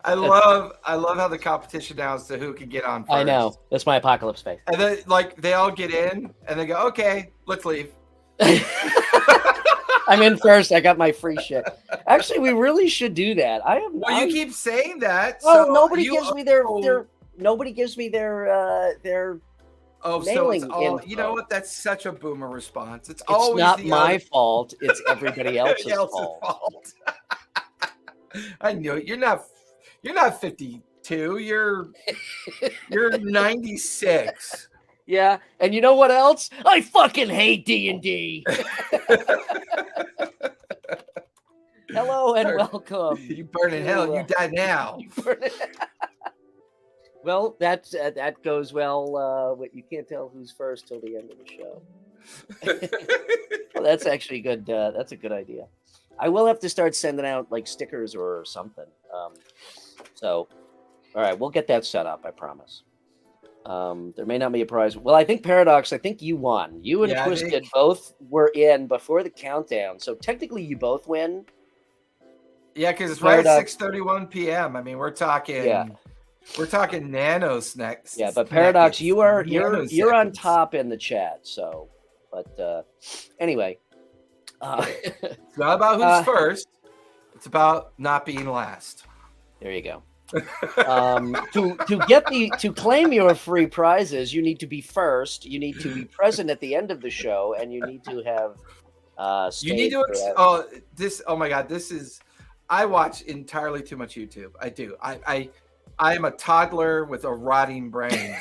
I love how the competition now is to who can get on first. I know. That's my apocalypse face. And then like they all get in and they go, okay, let's leave. I'm in first. I got my free shit. Actually, we really should do that. Well, you keep saying that. Well, so nobody gives me their nobody gives me their so it's all info. you know what? That's such a boomer response. It's always not my other... fault. It's everybody else's fault. I knew it. You're not 52. You're 96. Yeah, and you know what else? I fucking hate D&D. Hello and welcome. You burn in hell. You die now. Well, that goes well. You can't tell who's first till the end of the show. Well, that's actually good. That's a good idea. I will have to start sending out like stickers or something. So, all right, we'll get that set up. I promise. There may not be a prize. Well, I think Paradox, I think you won. You and Twisted both were in before the countdown. So technically you both win. Yeah, because it's right at 6:31 p.m. I mean, we're talking nanos next. Yeah, but Paradox, you're on top in the chat. So, but anyway. It's not about who's first. It's about not being last. There you go. To claim your free prizes, you need to be first. You need to be present at the end of the show, and you need to have. You need to. Oh my God! This is. I watch entirely too much YouTube. I do. I am a toddler with a rotting brain.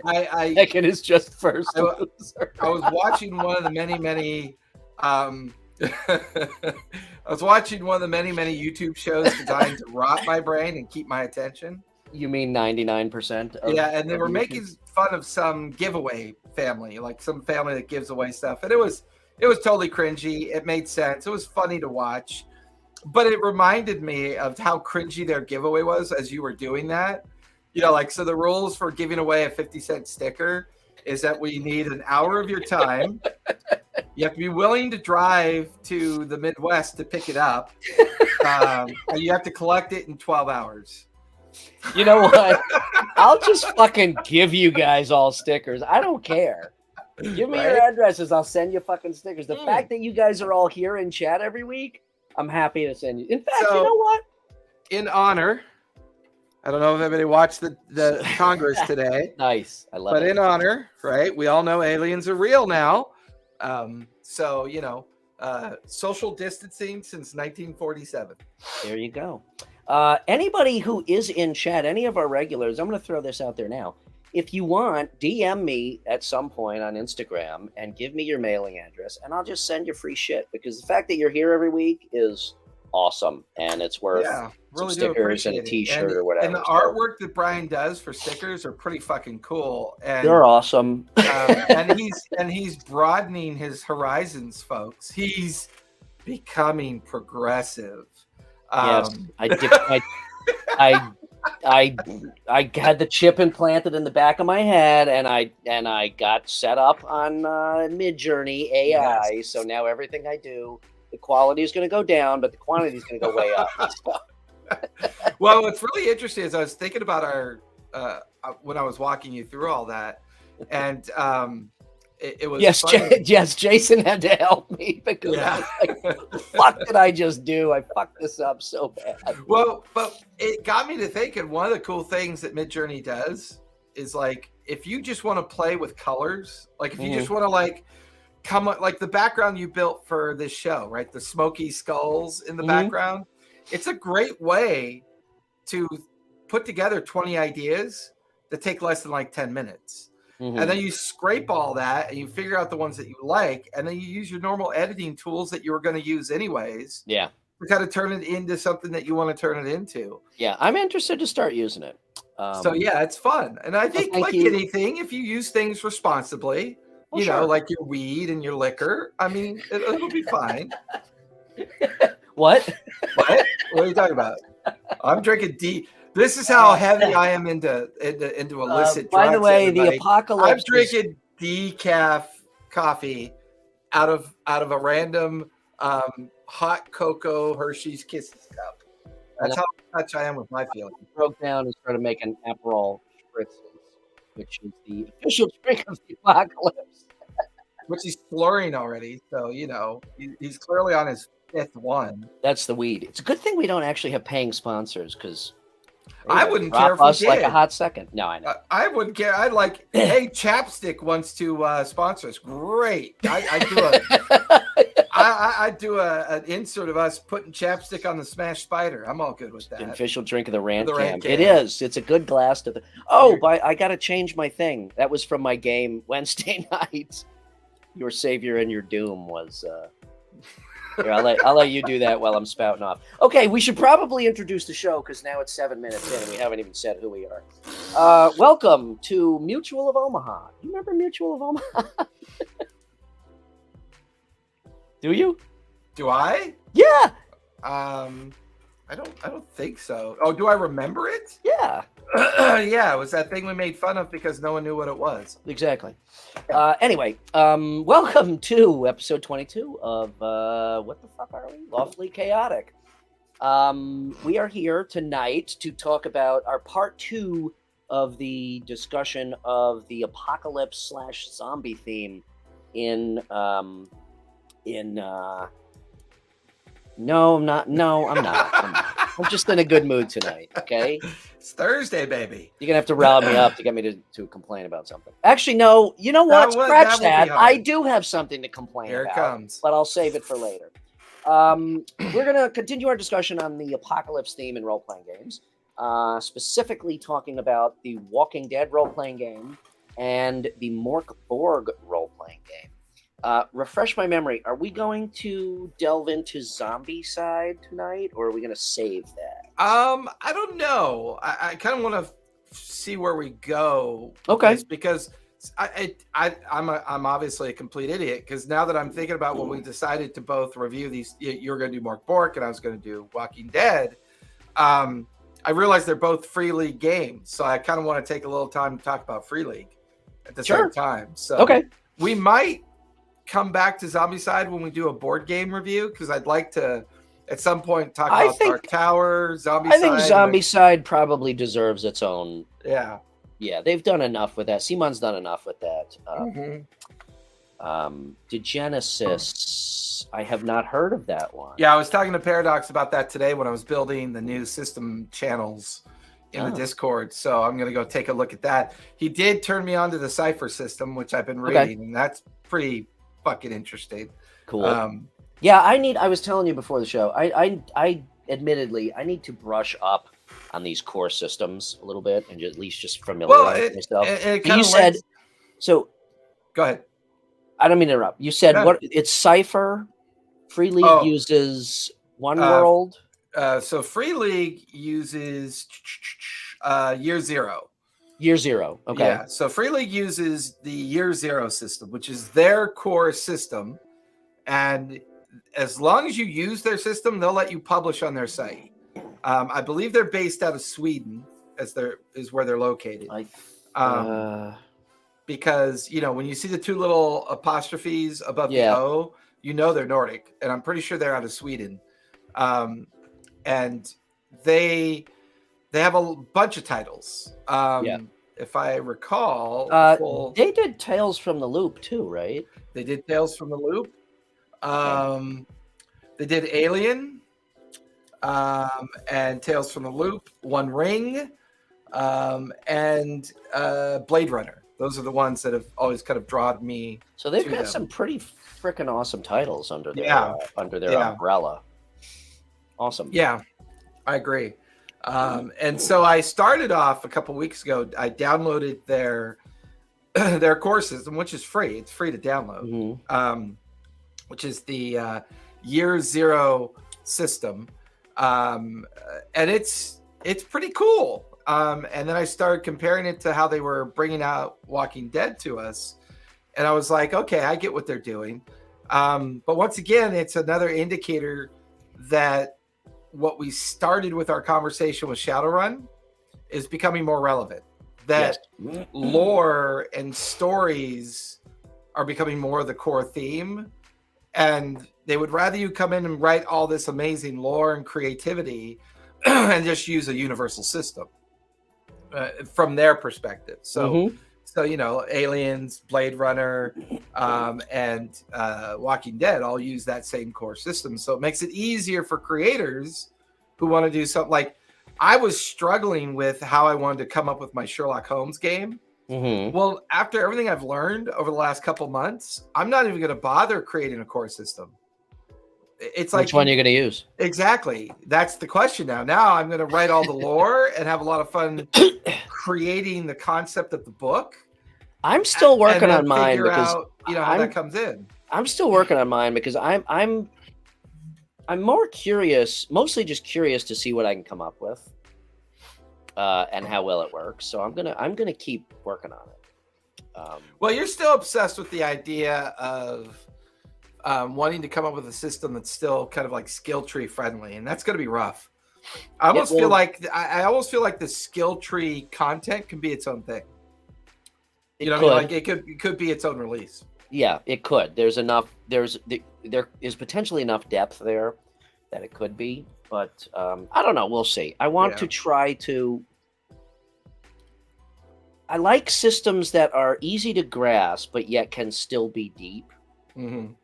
Second is just first. I was watching one of the many. I was watching one of the many YouTube shows designed to rot my brain and keep my attention. You mean 99%? Yeah, and they were making fun of some giveaway family, like some family that gives away stuff, and it was totally cringy. It made sense. It was funny to watch, but it reminded me of how cringy their giveaway was as you were doing that. You know, like, so the rules for giving away a 50-cent sticker is that we need an hour of your time. You have to be willing to drive to the Midwest to pick it up. And you have to collect it in 12 hours. You know what? I'll just fucking give you guys all stickers. I don't care. Give me your addresses. I'll send you fucking stickers. The fact that you guys are all here in chat every week, I'm happy to send you. In fact, you know what? In honor, I don't know if anybody watched the Congress today. Nice. I love it. But in honor, right? We all know aliens are real now. So, you know, social distancing since 1947. There you go. Anybody who is in chat, any of our regulars, I'm going to throw this out there now. If you want, DM me at some point on Instagram and give me your mailing address, and I'll just send you free shit, because the fact that you're here every week is awesome, and it's worth some stickers and a t-shirt or whatever. And the artwork that Brian does for stickers are pretty fucking cool. And they're awesome. and he's broadening his horizons, folks. He's becoming progressive. Yes, I had the chip implanted in the back of my head, and I got set up on Midjourney AI. Yes. So now everything I do, the quality is going to go down, but the quantity is going to go way up. Well, what's really interesting is I was thinking about our when I was walking you through all that, and it was yes, Jason had to help me, because I was like, what the fuck did I just do? I fucked this up so bad. Well, but it got me to thinking, one of the cool things that Midjourney does is, like, if you just want to play with colors, like if you just want to like come up, like the background you built for this show, right? The smoky skulls in the background. It's a great way to put together 20 ideas that take less than like 10 minutes. And then you scrape all that and you figure out the ones that you like, and then you use your normal editing tools that you were going to use anyways. Yeah. To kind of turn it into something that you want to turn it into. Yeah, I'm interested to start using it. So yeah, it's fun. And I think anything, if you use things responsibly, you know, like your weed and your liquor, I mean, it'll be fine. What? What are you talking about? I'm drinking This is how heavy I am into illicit drugs. By the way, everybody. The apocalypse. I'm drinking decaf coffee out of a random hot cocoa Hershey's Kisses cup. That's how much I am with my feelings. Broke down and started making Aperol spritzes, which is the official drink of the apocalypse. Which he's slurring already, so he's clearly on his 5th one. That's the weed. It's a good thing we don't actually have paying sponsors because I wouldn't care if we us did. like a hot second. No, I know. I wouldn't care. I'd like, hey, Chapstick wants to sponsor us. Great. I do an insert of us putting chapstick on the smashed spider. I'm all good with that. The official drink of the rant Rant cam. cam. It is. It's a good glass to the. Oh, but I got to change my thing. That was from my game Wednesday night. Your savior and your doom was. Here, I'll let you do that while I'm spouting off. Okay, we should probably introduce the show because now it's 7 minutes in and we haven't even said who we are. Welcome to Mutual of Omaha. You remember Mutual of Omaha? Do you? Do I? Yeah. I don't think so. Oh, do I remember it? Yeah. Yeah, it was that thing we made fun of because no one knew what it was. Exactly. Anyway, welcome to episode 22 of what the fuck are we? Lawfully Chaotic. We are here tonight to talk about our part 2 of the discussion of the apocalypse/zombie theme in no, I'm not. No, I'm not. I'm just in a good mood tonight, okay? It's Thursday, baby. You're going to have to rile me up to get me to complain about something. Actually, no. You know what? Scratch that. I do have something to complain about. Here it comes. But I'll save it for later. We're going to continue our discussion on the apocalypse theme in role-playing games, specifically talking about the Walking Dead role-playing game and the Mork Borg role-playing game. Refresh my memory. Are we going to delve into zombie side tonight, or are we going to save that? I don't know. I kind of want to see where we go. Okay. Because I'm obviously a complete idiot. Because now that I'm thinking about what we decided to both review these, you're going to do Mork Bork and I was going to do Walking Dead. I realized they're both Free League games, so I kind of want to take a little time to talk about Free League at the same time. So okay, we might come back to Zombie Side when we do a board game review, because I'd like to at some point talk about Dark Tower, Zombie Side. I think Zombie Side probably deserves its own. Yeah, they've done enough with that. Simon's done enough with that. Degenesis, I have not heard of that one. Yeah, I was talking to Paradox about that today when I was building the new system channels in the Discord. So I'm going to go take a look at that. He did turn me on to the Cypher system, which I've been reading, and that's pretty fucking interesting. Cool. I was telling you before the show, I admittedly I need to brush up on these core systems a little bit and at least just familiarize myself. You said so. Go ahead. I don't mean to interrupt. You said what? It's Cypher. Free League uses One World. So Free League uses Year Zero. Year Zero. Okay. Yeah. So Free League uses the Year Zero system, which is their core system, and as long as you use their system, they'll let you publish on their site. I believe they're based out of Sweden, is where they're located. Because when you see the two little apostrophes above the O, they're Nordic, and I'm pretty sure they're out of Sweden. And they have a bunch of titles. If I recall, they did Tales from the Loop too, right? They did Tales from the Loop. They did Alien, and Tales from the Loop, One Ring, and Blade Runner. Those are the ones that have always kind of drawn me. So they've got some pretty freaking awesome titles under their umbrella. Awesome. Yeah, I agree. And so I started off a couple weeks ago. I downloaded their core system, which is free. It's free to download. Which is the Year Zero system, and it's pretty cool. And then I started comparing it to how they were bringing out Walking Dead to us, and I was like, okay, I get what they're doing. But once again, it's another indicator that what we started with our conversation with Shadowrun is becoming more relevant. That lore and stories are becoming more of the core theme, and they would rather you come in and write all this amazing lore and creativity and just use a universal system from their perspective. So, so Aliens, Blade Runner, and Walking Dead all use that same core system. So it makes it easier for creators who want to do something. Like I was struggling with how I wanted to come up with my Sherlock Holmes game. Well, after everything I've learned over the last couple months, I'm not even going to bother creating a core system. It's like, which one are you going to use? Exactly. That's the question now. Now I'm going to write all the lore and have a lot of fun creating the concept of the book. I'm still working on mine because how that comes in. I'm still working on mine because I'm more curious, mostly just curious to see what I can come up with, and how well it works. So I'm gonna keep working on it. Well, you're still obsessed with the idea of wanting to come up with a system that's still kind of like skill tree friendly, and that's going to be rough. I almost feel like the skill tree content can be its own thing. Like it could be its own release. Yeah, it could. There is potentially enough depth there that it could be, but I don't know. We'll see. I want to try to. I like systems that are easy to grasp, but yet can still be deep. From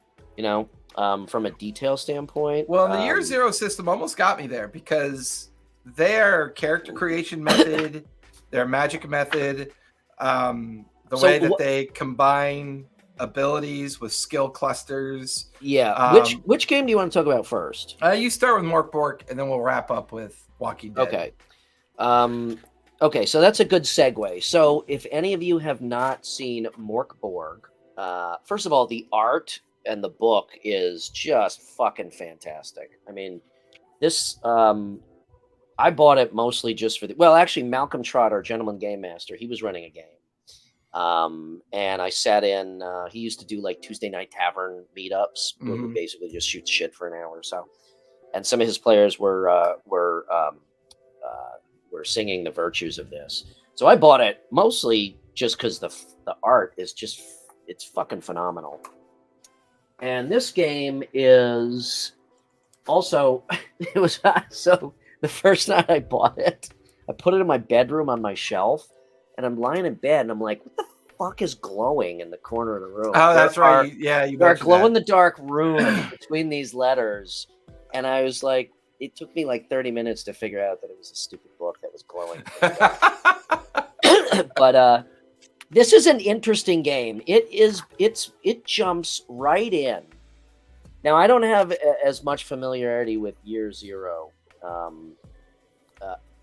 a detail standpoint. Well, the Year Zero system almost got me there because their character creation method, their magic method, way that they combine abilities with skill clusters. Yeah. Which game do you want to talk about first? You start with Mork Borg, and then we'll wrap up with Walking Dead. Okay. Okay, so that's a good segue. So if any of you have not seen Mork Borg, first of all, the art and the book is just fucking fantastic. I mean, this I bought it mostly just for actually Malcolm Trotter, Gentleman Game Master, he was running a game. And I sat in, he used to do like Tuesday Night Tavern meetups where we basically just shoot shit for an hour or so. And some of his players were singing the virtues of this. So I bought it mostly just because the art is just, it's fucking phenomenal. And this game is also, it was, so the first night I bought it, I put it in my bedroom on my shelf, and I'm lying in bed, and I'm like, what the fuck is glowing in the corner of the room? Oh, that's right. You there are glow-in-the-dark runes between these letters, and I was like, it took me like 30 minutes to figure out that it was a stupid book that was glowing. But this is an interesting game. It jumps right in. Now, I don't have as much familiarity with Year Zero.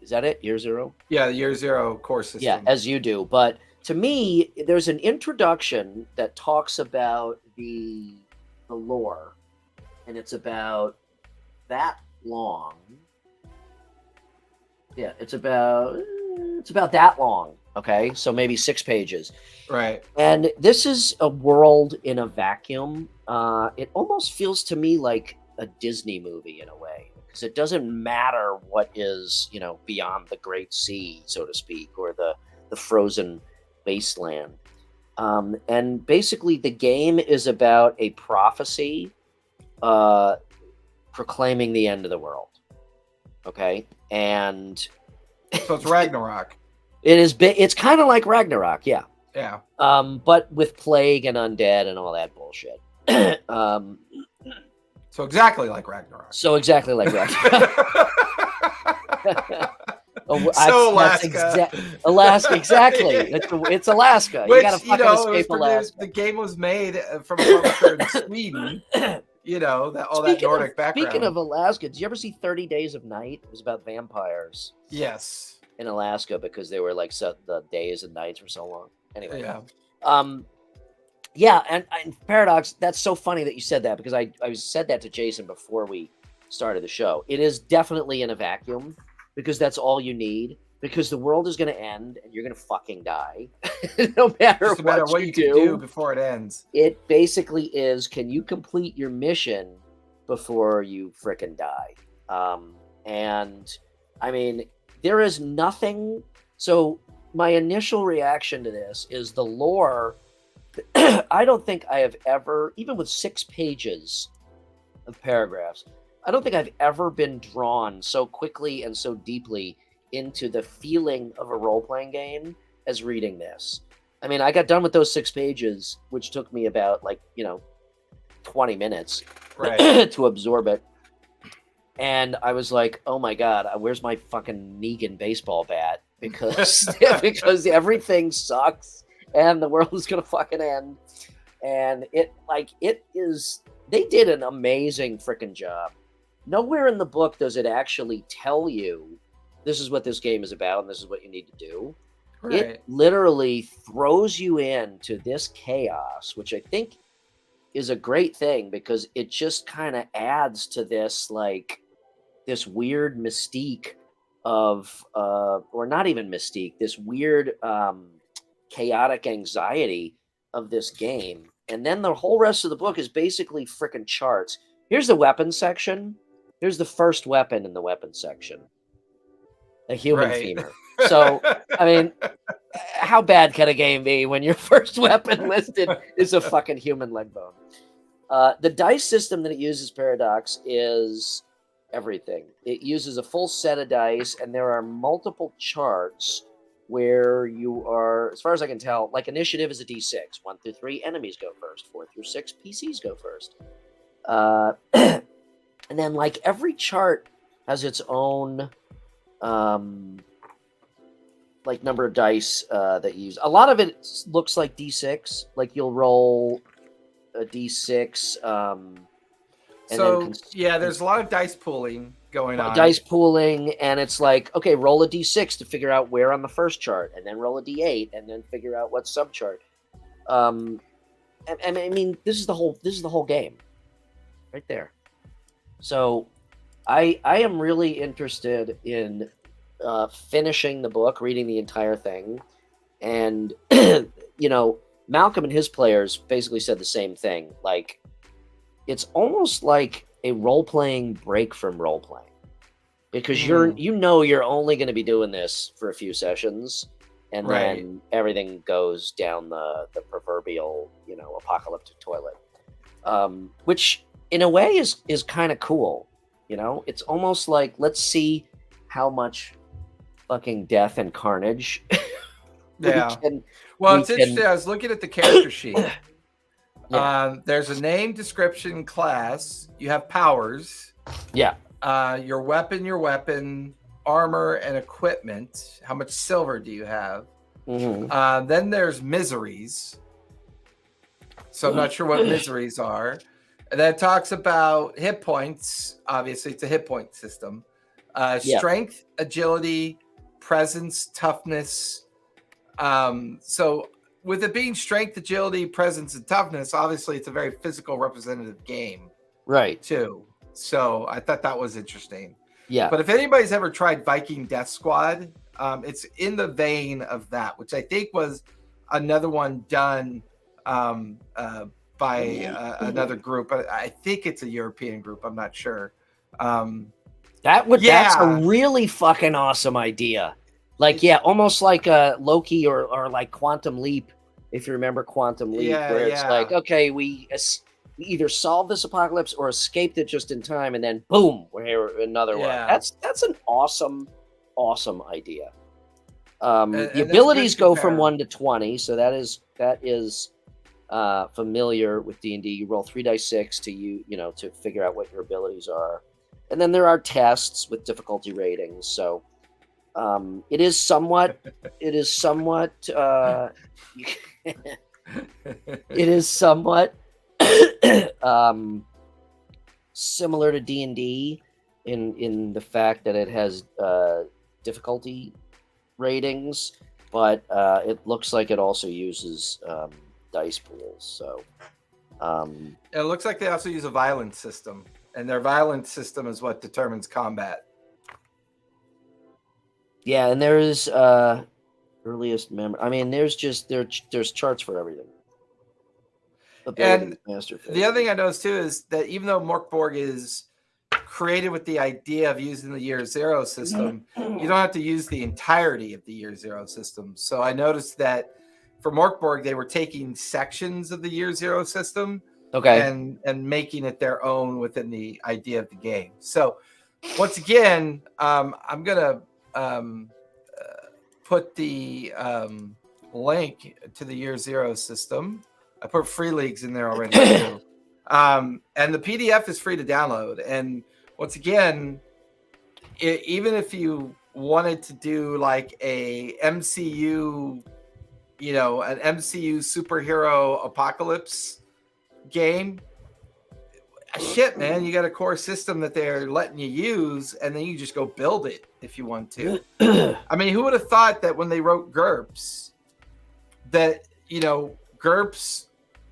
Is that it? Year Zero? Yeah, the Year Zero core system. Yeah, as you do. But to me, there's an introduction that talks about the lore, and it's about that long. Yeah, it's about that long. Okay, so maybe 6 pages. Right. And this is a world in a vacuum. It almost feels to me like a Disney movie in a way, because it doesn't matter what is, beyond the Great Sea, so to speak, or the frozen wasteland. And basically the game is about a prophecy proclaiming the end of the world. Okay? And so it's Ragnarok. It's kind of like Ragnarok, yeah. Yeah. But with plague and undead and all that bullshit. So exactly like Ragnarok. Alaska. Alaska, exactly. It's Alaska. Which, you gotta fucking escape Alaska. The game was made from a publisher in Sweden. That Nordic background. Speaking of Alaska, did you ever see 30 Days of Night? It was about vampires. Yes. In Alaska, because they were like the days and nights were so long. Anyway. Yeah. And Paradox, that's so funny that you said that, because I said that to Jason before we started the show. It is definitely in a vacuum, because that's all you need, because the world is going to end and you're going to fucking die. No matter what you can do before it ends. It basically is, can you complete your mission before you frickin' die? And I mean, there is nothing. So my initial reaction to this is the lore. I don't think I have ever, even with 6 pages of paragraphs, I don't think I've ever been drawn so quickly and so deeply into the feeling of a role-playing game as reading this. I mean, I got done with those 6 pages, which took me about 20 minutes Right. to absorb it. And I was like, oh my God, where's my fucking Negan baseball bat? Because because everything sucks and the world is gonna fucking end. And it is, they did an amazing freaking job. Nowhere in the book does it actually tell you this is what this game is about and this is what you need to do. Right. It literally throws you into this chaos, which I think is a great thing because it just kind of adds to this this weird mystique of or not even mystique, this weird chaotic anxiety of this game. And then the whole rest of the book is basically freaking charts. Here's the weapons section. Here's the first weapon in the weapons section. A human femur. So, I mean, how bad can a game be when your first weapon listed is a fucking human leg bone? The dice system that it uses, Paradox, is everything. It uses a full set of dice, and there are multiple charts where you are, as far as I can tell, initiative is a D6. 1 through 3 enemies go first. 4 through 6 PCs go first. And then every chart has its own number of dice that you use. A lot of it looks like D6. You'll roll a D6. There's a lot of dice pooling going on. Dice pooling, and it's okay, roll a D6 to figure out where on the first chart, and then roll a D8, and then figure out what subchart. And I mean, this is the whole game, right there. So, I am really interested in finishing the book, reading the entire thing, and Malcolm and his players basically said the same thing. It's almost like a role-playing break from role-playing, because you're only going to be doing this for a few sessions, and then everything goes down the proverbial apocalyptic toilet, which in a way is kind of cool. It's almost like, let's see how much fucking death and carnage. It's interesting. I was looking at the character sheet. Yeah. There's a name, description, class. You have powers. Yeah. Your weapon, armor, and equipment. How much silver do you have? Mm-hmm. Then there's miseries. So I'm not sure what miseries are. And then it talks about hit points. Obviously, it's a hit point system. Strength, agility, presence, toughness. So with it being strength, agility, presence, and toughness, obviously it's a very physical representative game. Right. Too. So I thought that was interesting. Yeah. But if anybody's ever tried Viking Death Squad, it's in the vein of that, which I think was another one done by another group. I think it's a European group. I'm not sure. That's a really fucking awesome idea. Almost like a Loki or like Quantum Leap, if you remember Quantum Leap, where it's okay, we either solve this apocalypse or escaped it just in time, and then boom, we're here another one. That's an awesome idea. The abilities go from 1 to 20, so that is familiar with D&D. You roll 3 dice 6 to figure out what your abilities are, and then there are tests with difficulty ratings. So it is somewhat similar to D&D in the fact that it has difficulty ratings, but it looks like it also uses dice pools. So it looks like they also use a violence system, and their violence system is what determines combat. Yeah, and there's earliest memory. I mean, there's charts for everything. And the other thing I noticed too is that even though Mork Borg is created with the idea of using the year zero system, you don't have to use the entirety of the year zero system. So I noticed that for Mork Borg, they were taking sections of the year zero system. Okay. and making it their own within the idea of the game. So once again, I'm gonna put the link to the Year Zero system. I put free leagues in there already too. And the PDF is free to download. And once again, even if you wanted to do like a MCU, an MCU superhero apocalypse game, shit, man, you got a core system that they're letting you use, and then you just go build it if you want to. I mean, who would have thought that when they wrote GURPS, that, GURPS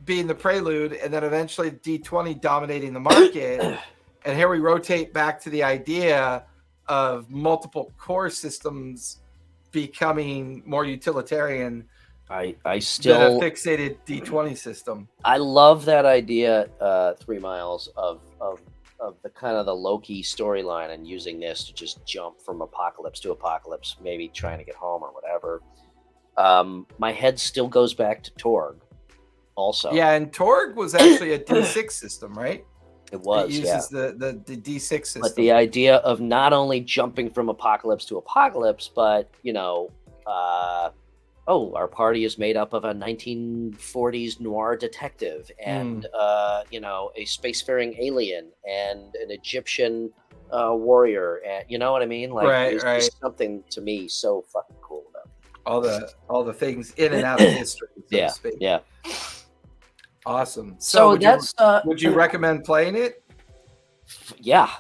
being the prelude, and then eventually D20 dominating the market, and here we rotate back to the idea of multiple core systems becoming more utilitarian. I still than a fixated D20 system. I love that idea, 3 Miles, of the kind of the Loki storyline, and using this to just jump from apocalypse to apocalypse, maybe trying to get home or whatever. My head still goes back to Torg also. Yeah, and Torg was actually a D6 system, right? It was, it uses the D6 system. But the idea of not only jumping from apocalypse to apocalypse, but, our party is made up of a 1940s noir detective and, a spacefaring alien and an Egyptian warrior. And you know what I mean? Like, right. There's something to me so fucking cool about it. All the things in and out of history. So to speak. Yeah. Awesome. So would you recommend playing it? Yeah,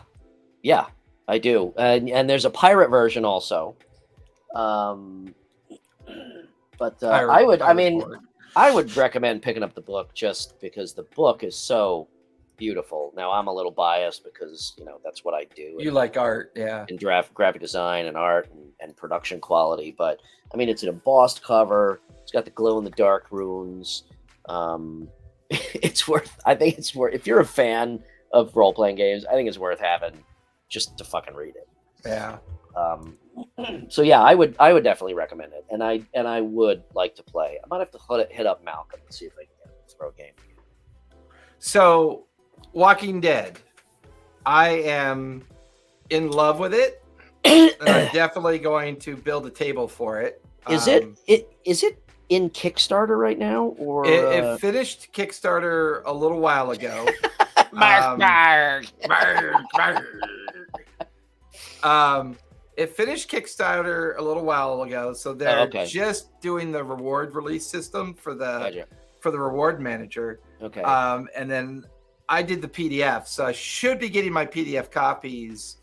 I do. And there's a pirate version also. But I would recommend picking up the book just because the book is so beautiful. Now, I'm a little biased because, that's what I do. You like art, yeah. And graphic design and art and production quality. But, I mean, it's an embossed cover. It's got the glow-in-the-dark runes. I think it's worth, if you're a fan of role-playing games, I think it's worth having just to fucking read it. Yeah. So yeah, I would definitely recommend it, and I would like to play. I might have to hit up Malcolm and see if I can get him to throw a game. So, Walking Dead, I am in love with it, and I'm definitely going to build a table for it. Is it in Kickstarter right now, or it finished Kickstarter a little while ago? It finished Kickstarter a little while ago, so they're just doing the reward release system for the reward manager. Okay. And then I did the PDF, so I should be getting my PDF copies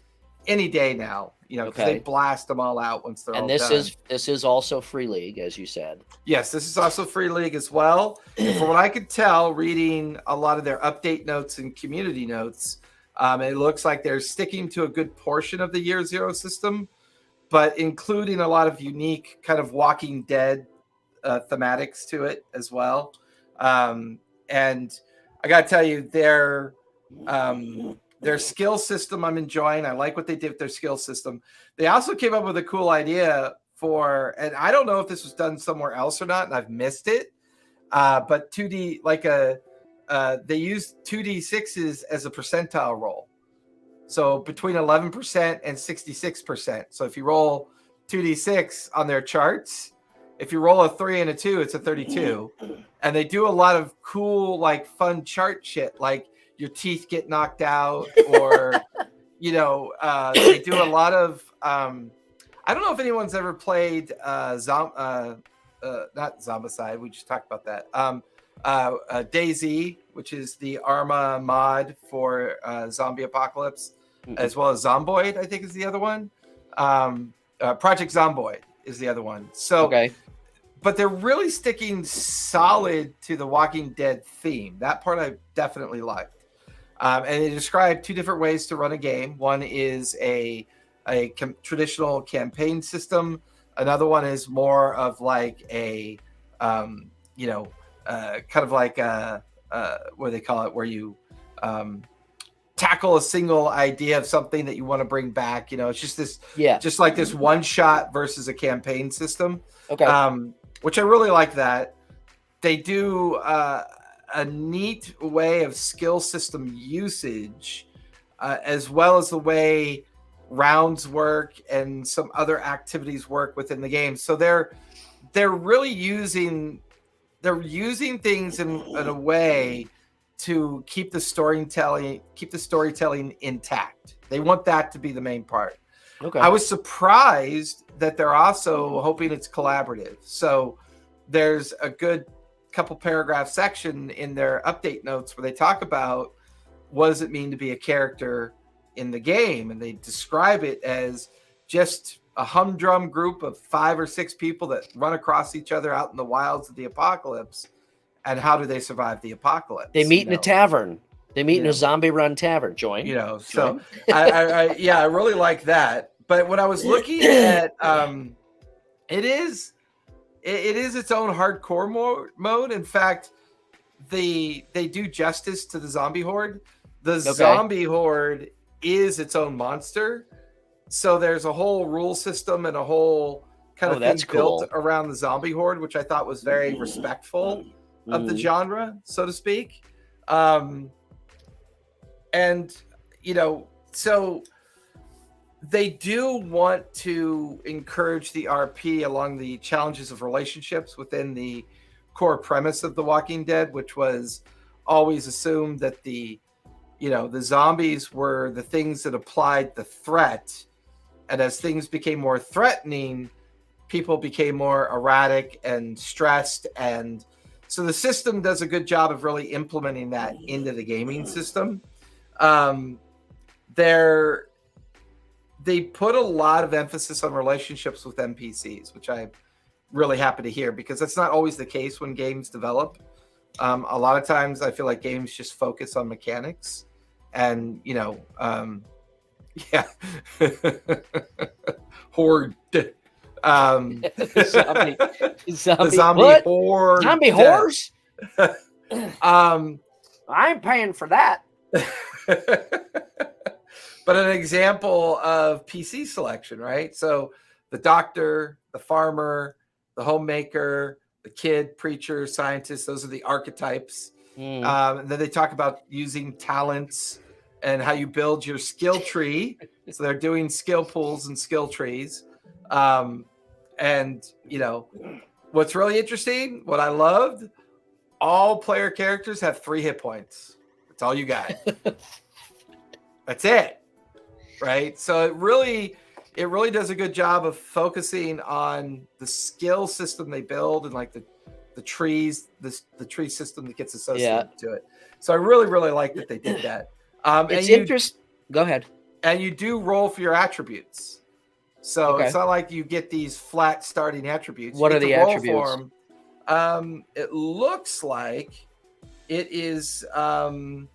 any day now. Because they blast them all out once they're all done. And this is also Free League, as you said. Yes, this is also Free League as well. And from what I could tell, reading a lot of their update notes and community notes, it looks like they're sticking to a good portion of the Year Zero system, but including a lot of unique kind of Walking Dead thematics to it as well. And I got to tell you, their skill system I'm enjoying. I like what they did with their skill system. They also came up with a cool idea and I don't know if this was done somewhere else or not, and I've missed it, but 2D, they used 2D6s as a percentile roll. So between 11% and 66%. So if you roll 2D6 on their charts, if you roll a 3 and a 2, it's a 32. And they do a lot of cool, fun chart shit, like your teeth get knocked out, or, they do a lot of, I don't know if anyone's ever played not Zombicide, we just talked about that. DayZ, which is the Arma mod for Zombie Apocalypse, as well as Zomboid, I think is the other one. Project Zomboid is the other one. So, but they're really sticking solid to the Walking Dead theme. That part I definitely liked. And they describe two different ways to run a game. One is a traditional campaign system. Another one is more of a, kind of like what do they call it, where you tackle a single idea of something that you want to bring back. It's just this, just like this one shot versus a campaign system. Which I really like that. They do a neat way of skill system usage, as well as the way rounds work and some other activities work within the game. So they're really using things in a way to keep the storytelling intact. They want that to be the main part. Okay. I was surprised that they're also hoping it's collaborative. So there's a good couple paragraph section in their update notes where they talk about what does it mean to be a character in the game, and they describe it as just a humdrum group of 5 or 6 people that run across each other out in the wilds of the apocalypse. And how do they survive the apocalypse? They meet in a tavern. They meet in a zombie-run tavern. Join. So I really like that. But when I was looking at, it is its own hardcore mode. In fact, they do justice to the zombie horde. The zombie horde is its own monster. So there's a whole rule system and a whole kind of thing built around the zombie horde, which I thought was very respectful of the genre, so to speak. And, so they do want to encourage the RP along the challenges of relationships within the core premise of The Walking Dead, which was always assumed that the zombies were the things that applied the threat. And as things became more threatening, people became more erratic and stressed. And so the system does a good job of really implementing that into the gaming system. They put a lot of emphasis on relationships with NPCs, which I'm really happy to hear, because that's not always the case when games develop. A lot of times I feel like games just focus on mechanics and, horde. Zombie horde. Zombie whores? I'm paying for that. But an example of PC selection, right? So the doctor, the farmer, the homemaker, the kid, preacher, scientist, those are the archetypes. And then they talk about using talents and how you build your skill tree. So they're doing skill pools and skill trees. And, what's really interesting, what I loved, all player characters have 3 hit points. That's all you got. That's it. Right. So it really does a good job of focusing on the skill system they build and like the trees, the tree system that gets associated to it. So I really, really like that they did that. It's interesting. Go ahead. And you do roll for your attributes. So it's not like you get these flat starting attributes. What are the attributes? It looks like it is. Well,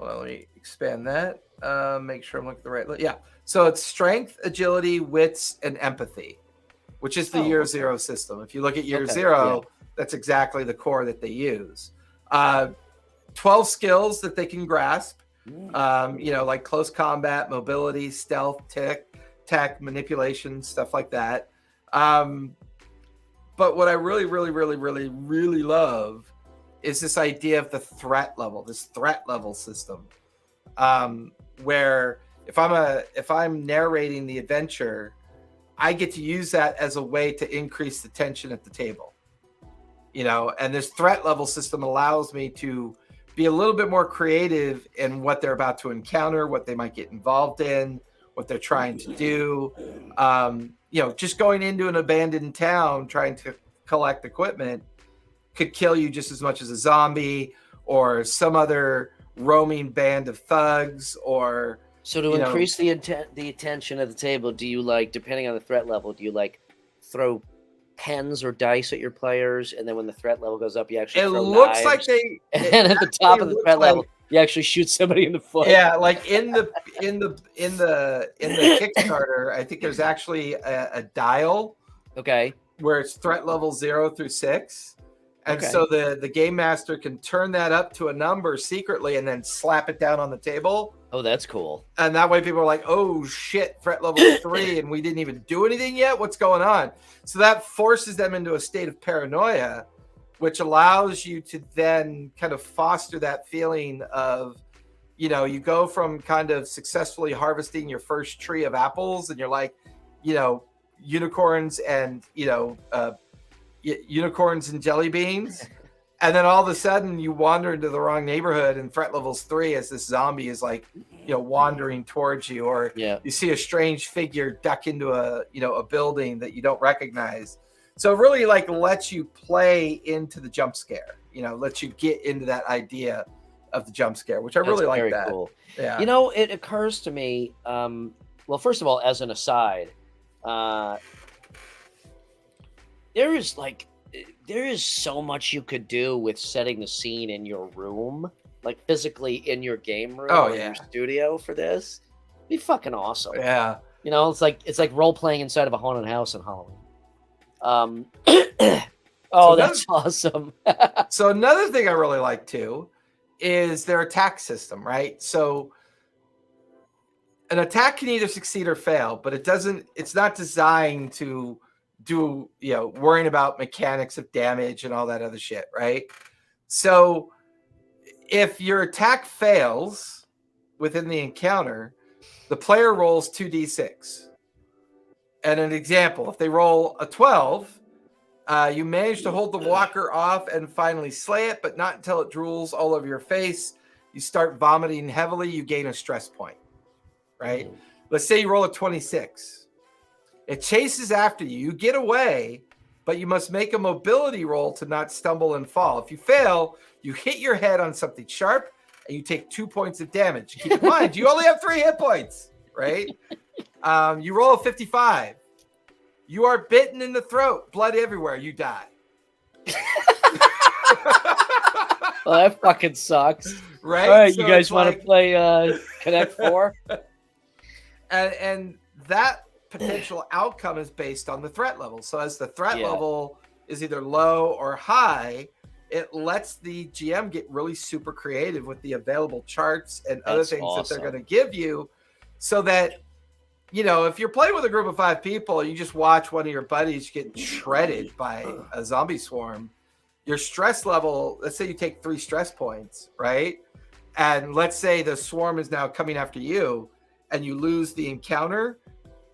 let me expand that. Make sure I'm looking at the right. Yeah. So it's strength, agility, wits, and empathy, which is the year 0 system. If you look at year 0, that's exactly the core that they use. 12 skills that they can grasp. Like close combat, mobility, stealth, tech, manipulation, stuff like that. But what I really, really, really, really, really love is this idea of the threat level, this threat level system, where if I'm narrating the adventure, I get to use that as a way to increase the tension at the table, and this threat level system allows me to be a little bit more creative in what they're about to encounter, what they might get involved in, what they're trying to do. Just going into an abandoned town, trying to collect equipment could kill you just as much as a zombie or some other roaming band of thugs. Or so to increase the attention at the table, do you depending on the threat level, do you throw pens or dice at your players, and then when the threat level goes up, you actually throw looks knives, like they and at the top of the threat level, you actually shoot somebody in the foot. Yeah, like in the Kickstarter, I think there's actually a dial. Okay. Where it's threat level 0 through 6. And so the game master can turn that up to a number secretly and then slap it down on the table. Oh, that's cool. And that way people are like, oh shit, threat level 3 and we didn't even do anything yet? What's going on? So that forces them into a state of paranoia which allows you to then kind of foster that feeling of, you know, you go from kind of successfully harvesting your first tree of apples and you're like, you know, unicorns and, you know, unicorns and jelly beans. And then all of a sudden you wander into the wrong neighborhood and threat level's 3 as this zombie is like, you know, wandering towards you, or you see a strange figure duck into a, you know, a building that you don't recognize. So it really like lets you play into the jump scare, you know, lets you get into that idea of the jump scare, which I really like that. Cool. Yeah. You know, it occurs to me, well, first of all, as an aside, there is so much you could do with setting the scene in your room, like physically in your game room or your studio for this. It'd be fucking awesome. Yeah. You know, it's like role playing inside of a haunted house in Halloween. That's awesome. So another thing I really like too is their attack system, right? So an attack can either succeed or fail, but it's not designed to do, you know, worrying about mechanics of damage and all that other shit, right? So if your attack fails within the encounter, the player rolls 2d6. And an example, if they roll a 12, you manage to hold the walker off and finally slay it, but not until it drools all over your face. You start vomiting heavily, you gain a stress point, right? Let's say you roll a 26. It chases after you. You get away, but you must make a mobility roll to not stumble and fall. If you fail, you hit your head on something sharp and you take 2 points of damage. Keep in mind, you only have 3 hit points, right? You roll a 55. You are bitten in the throat, blood everywhere. You die. Well, that fucking sucks. Right? All right, so you guys want to play Connect 4? And that potential outcome is based on the threat level. So as the threat level is either low or high, it lets the GM get really super creative with the available charts and other things that they're going to give you, so that, you know, if you're playing with a group of 5 people, you just watch one of your buddies get shredded by a zombie swarm. Your stress level, let's say you take 3 stress points, right? And let's say the swarm is now coming after you and you lose the encounter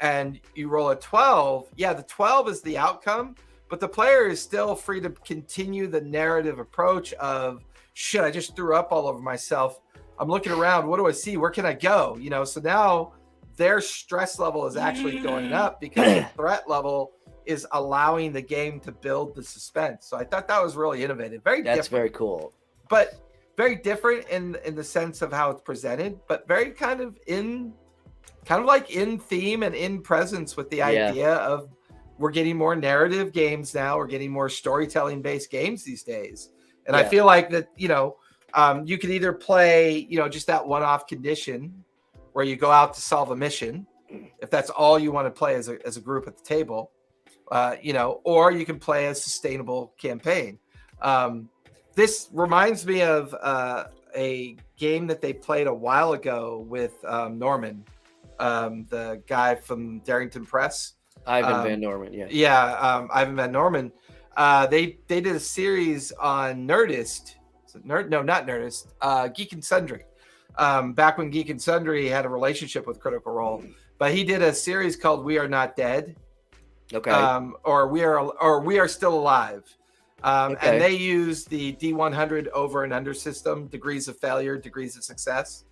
and you roll a 12. Yeah, the 12 is the outcome, but the player is still free to continue the narrative approach of, shit, I just threw up all over myself. I'm looking around. What do I see? Where can I go? You know, so now their stress level is actually going up because the threat level is allowing the game to build the suspense. So I thought that was really innovative. That's very cool. But very different in the sense of how it's presented, but very kind of like in theme and in presence with the idea of, we're getting more narrative games now. We're getting more storytelling based games these days. And I feel like that, you know, you can either play, you know, just that one-off condition where you go out to solve a mission, if that's all you want to play as a group at the table, you know, or you can play a sustainable campaign. This reminds me of a game that they played a while ago with Norman, the guy from Darrington Press. Ivan Van Norman, Ivan Van Norman. They did a series on Nerdist. Not Nerdist. Geek and Sundry. Back when Geek and Sundry had a relationship with Critical Role, but he did a series called We Are Not Dead. Okay. Or We Are Still Alive. And they use the D100 over and under system, degrees of failure, degrees of success,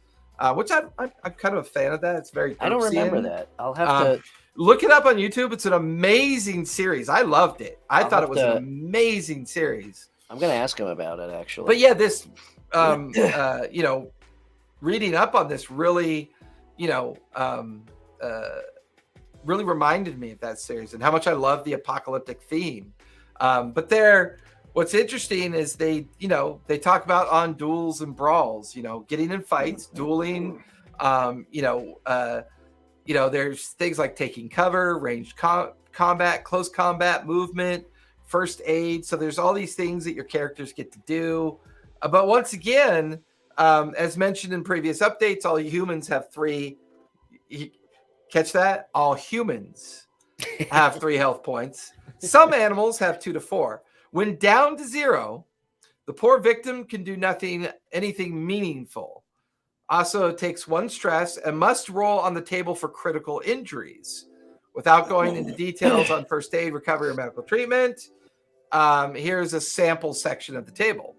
which I'm kind of a fan of that. It's very I don't remember that. I'll have to look it up on YouTube. It's an amazing series. I loved it. I thought it was an amazing series. I'm going to ask him about it, actually. But yeah, this, you know, reading up on this really, you know, really reminded me of that series and how much I love the apocalyptic theme. But what's interesting is they talk about on duels and brawls, you know, getting in fights, dueling, there's things like taking cover, ranged combat, close combat, movement, first aid. So there's all these things that your characters get to do. But once again, as mentioned in previous updates, all humans have 3. Catch that? All humans have 3 health points. Some animals have 2 to 4. When down to 0, the poor victim can do anything meaningful. Also takes 1 stress and must roll on the table for critical injuries. Without going into details on first aid, recovery, or medical treatment, here's a sample section of the table.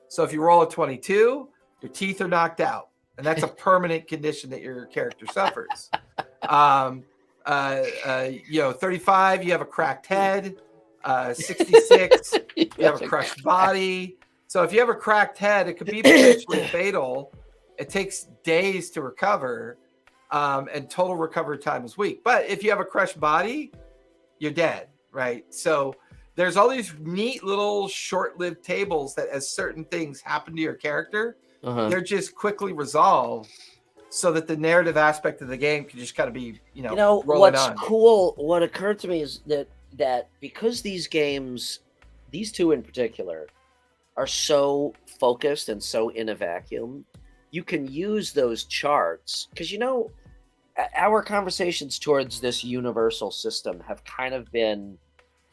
So if you roll a 22, your teeth are knocked out, and that's a permanent condition that your character suffers. 35, you have a cracked head. 66, you have a crushed body. So if you have a cracked head, it could be potentially fatal. It takes days to recover, and total recovery time is weak. But if you have a crushed body, you're dead, right? So there's all these neat little short-lived tables that as certain things happen to your character, they're just quickly resolved so that the narrative aspect of the game can just kind of be, rolling what's on. Cool, what occurred to me is that because these games, these two in particular, are so focused and so in a vacuum, you can use those charts because our conversations towards this universal system have kind of been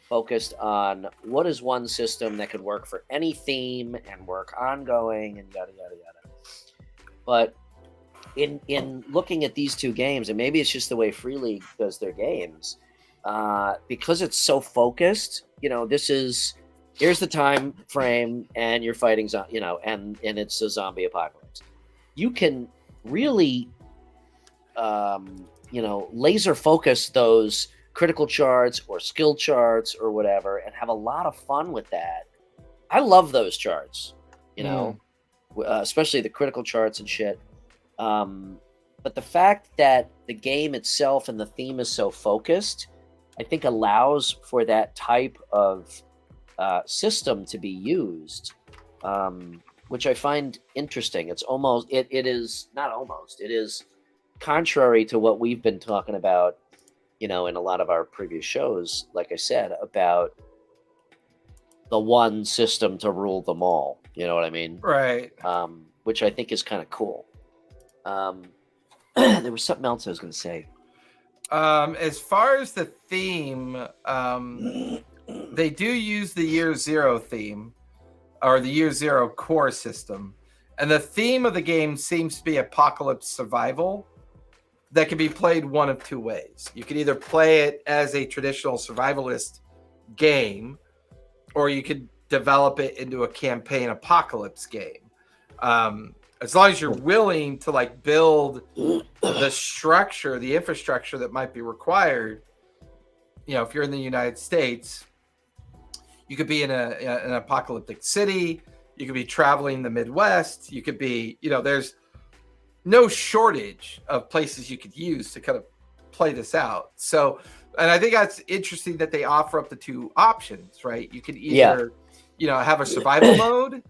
focused on what is one system that could work for any theme and work ongoing and yada yada yada. But in looking at these two games, and maybe it's just the way Free League does their games, because it's so focused, here's the time frame and you're fighting, and it's a zombie apocalypse. You can really, laser focus those critical charts or skill charts or whatever and have a lot of fun with that. I love those charts, especially the critical charts and shit. But the fact that the game itself and the theme is so focused, I think allows for that type of system to be used, which I find interesting. It's almost, it is not almost, it is contrary to what we've been talking about, in a lot of our previous shows, like I said, about the one system to rule them all. You know what I mean? Right. Which I think is kind of cool. There was something else I was going to say. As far as the theme, they do use the Year Zero theme or the Year Zero core system. And the theme of the game seems to be apocalypse survival that can be played one of two ways. You could either play it as a traditional survivalist game, or you could develop it into a campaign apocalypse game. As long as you're willing to build the structure, the infrastructure that might be required. If you're in the United States, you could be in an apocalyptic city. You could be traveling the Midwest. You could be, there's no shortage of places you could use to kind of play this out. So, and I think that's interesting that they offer up the two options, right? You could either, have a survival mode,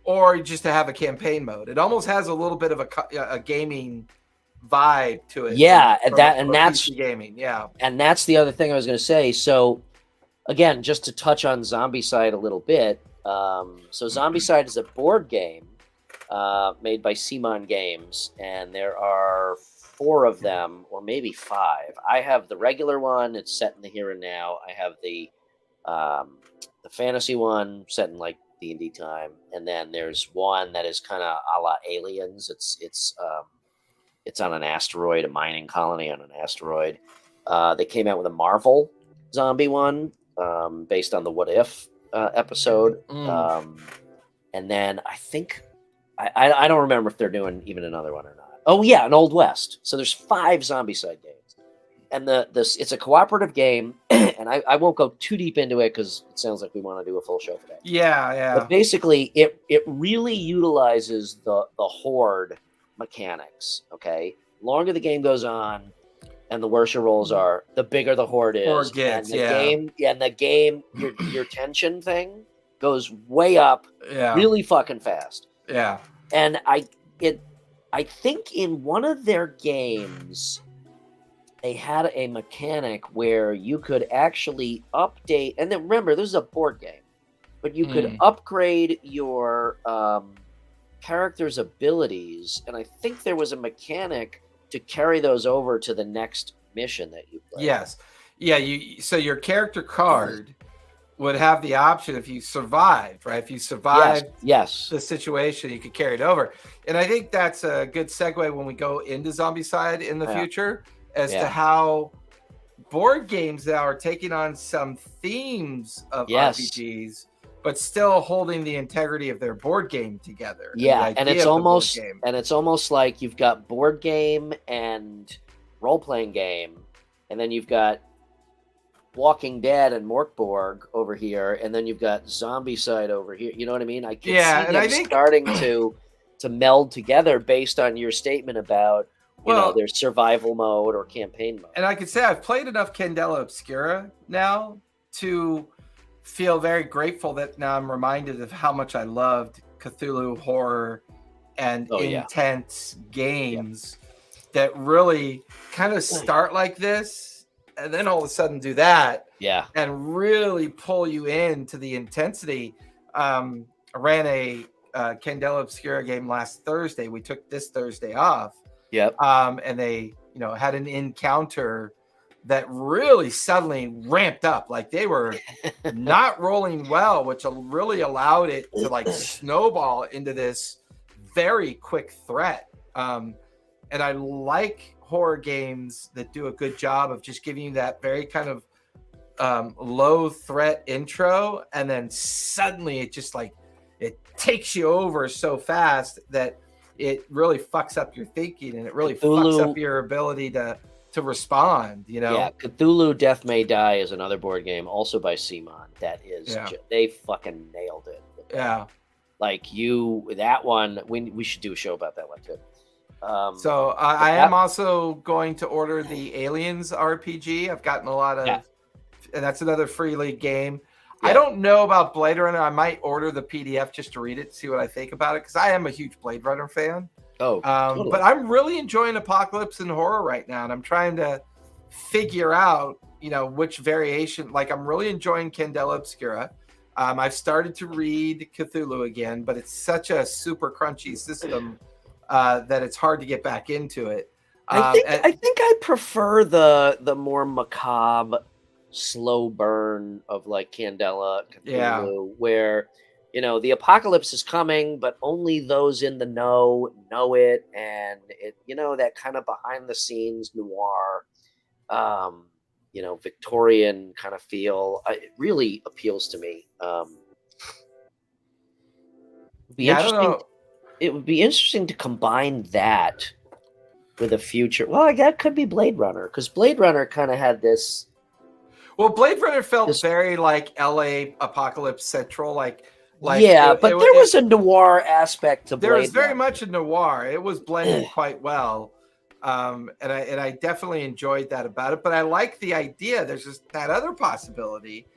or just to have a campaign mode. It almost has a little bit of a gaming vibe to it. Yeah, from that's PC gaming. Yeah, and that's the other thing I was going to say. So, again, just to touch on Zombicide a little bit. So, Zombicide is a board game made by Simon Games, and there are 4 of them, or maybe 5. I have the regular one; it's set in the here and now. I have the fantasy one set in D&D time, and then there's one that is kind of a la Aliens. It's on an asteroid, a mining colony on an asteroid. They came out with a Marvel zombie one based on the What If episode, and then I think I don't remember if they're doing even another one or not. Oh yeah, an Old West. So there's 5 Zombicide games, and it's a cooperative game. And I won't go too deep into it because it sounds like we want to do a full show for that. Yeah. But basically, it really utilizes the horde mechanics. Okay, longer the game goes on, and the worse your rolls are, the bigger the horde is. Horde gets, and the game, your tension thing goes way up, really fucking fast. Yeah, and I think in one of their games, they had a mechanic where you could actually update, and then remember, this is a board game, but you could upgrade your character's abilities, and I think there was a mechanic to carry those over to the next mission that you play. Yes. Yeah, so your character card would have the option if you survived, right? If you Yes, survived yes, the situation, you could carry it over. And I think that's a good segue when we go into Zombicide in the yeah, future as to yeah, how board games now are taking on some themes of yes, RPGs, but still holding the integrity of their board game together and the yeah, and idea of the board game. it's almost like you've got board game and role playing game, and then you've got Walking Dead and Mork over here, and then you've got Zombicide over here. You know what I mean? I could Yeah, see and I them think starting to meld together based on your statement about well, their survival mode or campaign mode. and I could say I've played enough Candela Obscura now to feel very grateful that now I'm reminded of how much I loved Cthulhu horror and Oh yeah, intense yeah, games that really kind of start like this and then all of a sudden do that yeah. and really pull you into the intensity. I ran a Candela Obscura game last Thursday. We took this Thursday off. Yep. And they, had an encounter that really suddenly ramped up. Like they were not rolling well, which really allowed it to like snowball into this very quick threat. And I like horror games that do a good job of just giving you that very kind of low threat intro, and then suddenly it just like it takes you over so fast that it really fucks up your thinking and it really fucks up your ability to respond, Yeah, Cthulhu Death May Die is another board game, also by Simon. That is, they fucking nailed it. Yeah. Like that one, we should do a show about that one too. So I am also going to order the Aliens RPG. I've gotten a lot of, and that's another Free League game. Yeah. I don't know about Blade Runner. I might order the PDF just to read it, see what I think about it, because I am a huge Blade Runner fan. Oh, totally. But I'm really enjoying apocalypse and horror right now, and I'm trying to figure out, which variation. Like I'm really enjoying Candela Obscura. I've started to read Cthulhu again, but it's such a super crunchy system that it's hard to get back into it. I think I prefer the more macabre, slow burn of like Candela Cthulhu, where the apocalypse is coming, but only those in the know it, and it that kind of behind the scenes noir, Victorian kind of feel. It really appeals to me. It'd be interesting. It would be interesting to combine that with a future. Well, that could be Blade Runner, because Blade Runner kind of had this. Well, Blade Runner felt very like LA Apocalypse Central, but there was a noir aspect to Blade Runner. There was very much a noir. It was blended quite well, and I definitely enjoyed that about it. But I like the idea. There's just that other possibility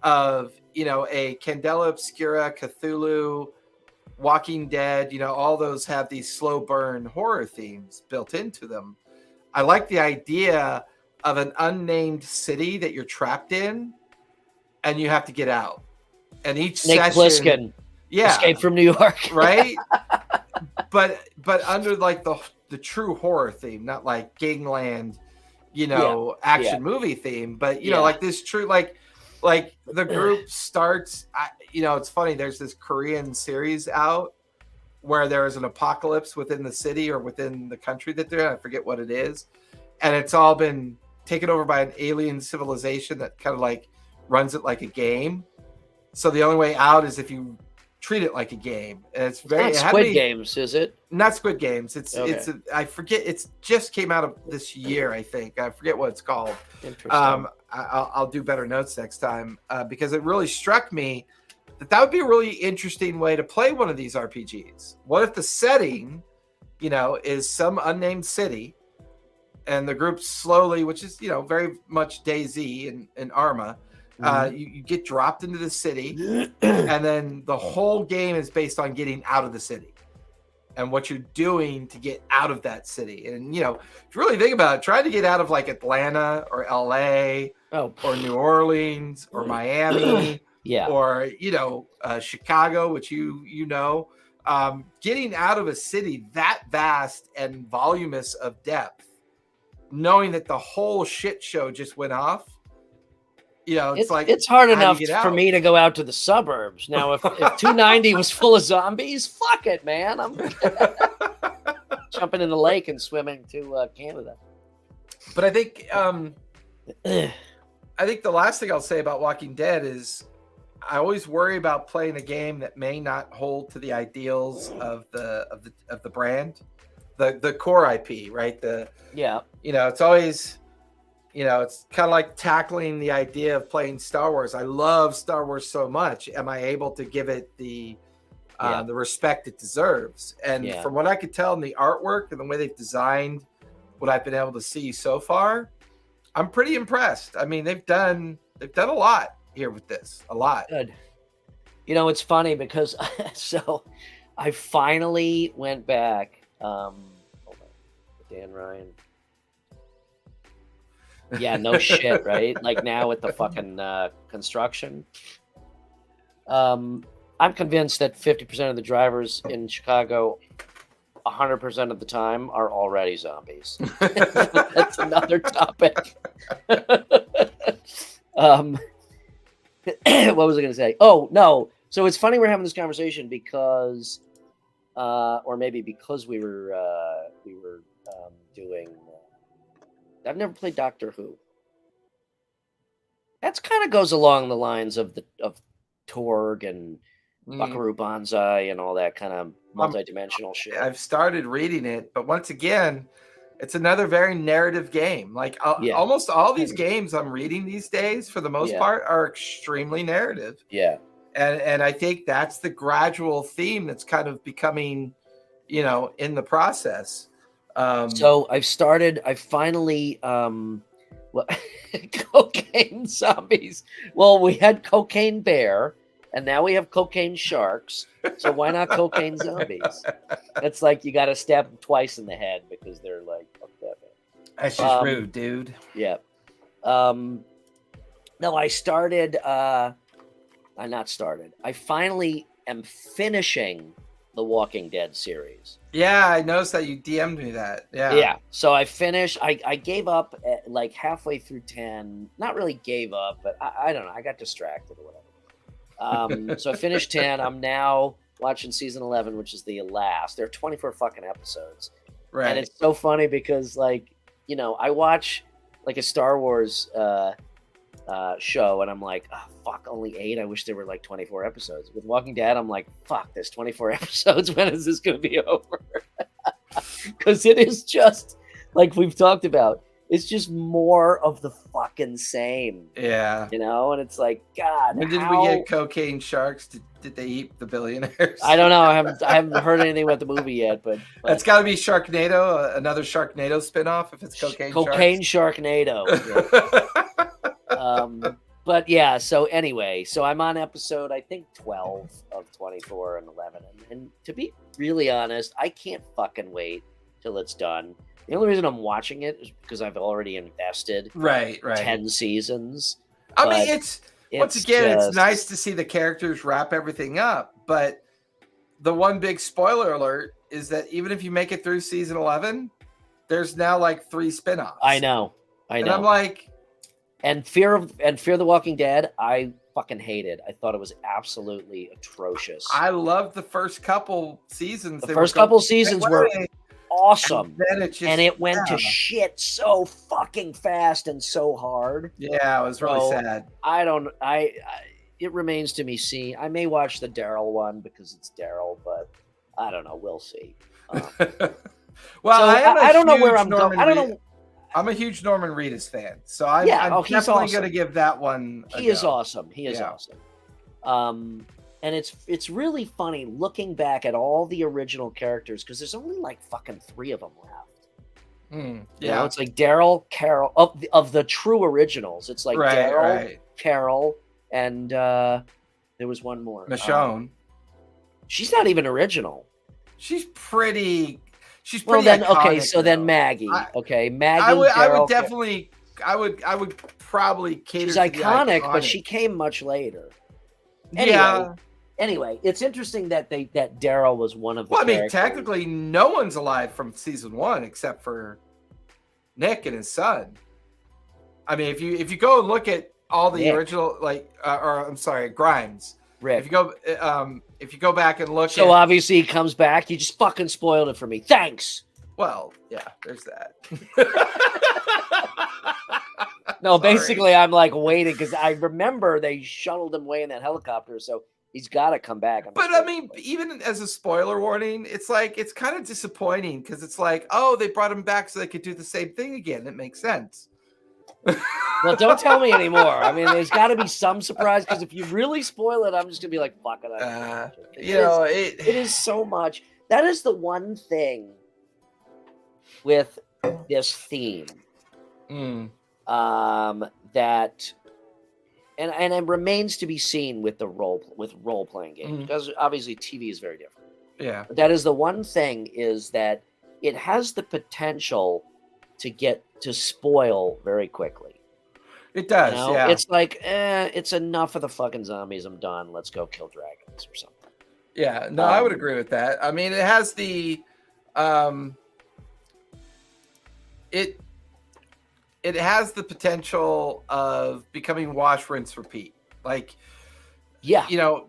of a Candela Obscura, Cthulhu, Walking Dead. All those have these slow burn horror themes built into them. I like the idea of an unnamed city that you're trapped in and you have to get out. And each session, Plissken, Escape from New York, right? but under like the true horror theme, not like Gangland, action movie theme, but like this true like the group starts. It's funny. There's this Korean series out where there is an apocalypse within the city or within the country that they're in. I forget what it is, and it's all been taken over by an alien civilization that kind of like runs it like a game. So the only way out is if you treat it like a game. And it's very Squid Games, is it? Not Squid Games. It's I forget. It's just came out of this year, I think. I forget what it's called. Interesting. I'll do better notes next time because it really struck me that would be a really interesting way to play one of these RPGs. What if the setting, is some unnamed city, and the group slowly, which is very much DayZ and Arma, you get dropped into the city, and then the whole game is based on getting out of the city and what you're doing to get out of that city. And if you really think about it, trying to get out of like Atlanta or LA or New Orleans or Miami or Chicago, which getting out of a city that vast and voluminous of depth, knowing that the whole shit show just went off, You know, it's like it's hard how do you enough get for out? me to go out to the suburbs. Now, if 290 was full of zombies, fuck it, man. I'm jumping in the lake and swimming to Canada. But I think the last thing I'll say about Walking Dead is I always worry about playing a game that may not hold to the ideals of the brand, the core IP, right? It's always, it's kind of like tackling the idea of playing Star Wars. I love Star Wars so much. Am I able to give it the respect it deserves? And from what I could tell in the artwork and the way they've designed what I've been able to see so far, I'm pretty impressed. I mean, they've done a lot here with this, a lot. Good. It's funny because so I finally went back. Hold on, Dan Ryan. Yeah, no shit, right? Like now with the fucking construction. I'm convinced that 50% of the drivers in Chicago, 100% of the time, are already zombies. That's another topic. What was I going to say? Oh, no. So it's funny we're having this conversation because, or maybe because we were doing. I've never played Doctor Who. That's kind of goes along the lines of Torg and Buckaroo Banzai and all that kind of multi-dimensional shit. I've started reading it, but once again, it's another very narrative game. Like almost all these games I'm reading these days, for the most part, are extremely narrative. Yeah. And I think that's the gradual theme that's kind of becoming, in the process. So I finally, cocaine zombies. Well, we had cocaine bear, and now we have cocaine sharks. So why not cocaine zombies? It's like you got to stab them twice in the head because they're like, fuck that, man. That's just rude, dude. Yeah. No, I finally am finishing the Walking Dead series. Yeah, I noticed that you DM'd me that. Yeah. So I finished. I gave up at like halfway through 10. Not really gave up, but I don't know. I got distracted or whatever. So I finished 10. I'm now watching season 11, which is the last. There are 24 fucking episodes. Right. And it's so funny because, like, I watch like a Star Wars show and I'm like, oh, fuck, only 8. I wish there were like 24 episodes. With Walking Dead, I'm like, fuck, there's 24 episodes. When is this going to be over? Because it is just like we've talked about. It's just more of the fucking same. Yeah. And it's like, God. When did we get cocaine sharks? Did they eat the billionaires? I don't know. I haven't heard anything about the movie yet, but it's got to be Sharknado, another Sharknado spinoff. If it's cocaine Sharknado. Yeah. But yeah. So anyway, I'm on episode I think 12 of 24 and 11, and to be really honest, I can't fucking wait till it's done. The only reason I'm watching it is because I've already invested 10 seasons. I mean, it's nice to see the characters wrap everything up. But the one big spoiler alert is that even if you make it through season 11, there's now like 3 spinoffs. I know. And I'm like, and Fear the Walking Dead, I fucking hated. I thought it was absolutely atrocious. I loved the first couple seasons. The first couple seasons were awesome, and it went to shit so fucking fast and so hard. Yeah, it was really sad. It remains to be seen. I may watch the Daryl one because it's Daryl, but I don't know. We'll see. Well, so I don't know where I'm going. I don't know. I'm a huge Norman Reedus fan, so I'm definitely going to give that one a He is awesome. He is awesome. And it's really funny looking back at all the original characters because there's only like fucking 3 of them left. Yeah, it's like Daryl, Carol of the true originals. It's like Daryl, Carol, and there was one more. Michonne. She's not even original. She's pretty. Well, then iconic, so then Maggie. Maggie. I would probably cater. She's to iconic, but she came much later. Anyway, it's interesting that Daryl was one of the. Well, I mean, technically, no one's alive from season 1 except for Nick and his son. I mean, if you go and look at all the Nick. original, like, or I'm sorry, Grimes. Rick. If you go back and look, so obviously he comes back. You just fucking spoiled it for me. Thanks. Well, yeah, there's that. No, Sorry. basically I'm like waiting because I remember they shuttled him away in that helicopter, so he's got to come back. But I mean, even as a spoiler warning, it's like it's kind of disappointing because it's like, oh, they brought him back so they could do the same thing again. It makes sense. Well, don't tell me anymore. I mean, there's got to be some surprise because if you really spoil it, I'm just gonna be like, fuck it. It is so much. That is the one thing with this theme. That and it remains to be seen with role playing games because obviously TV is very different. Yeah, but that is the one thing is that it has the potential to spoil very quickly. It does. You know? Yeah, it's like it's enough of the fucking zombies. I'm done. Let's go kill dragons or something. Yeah, no, I would agree with that. I mean, it has the it has the potential of becoming wash, rinse, repeat. Like, yeah, you know,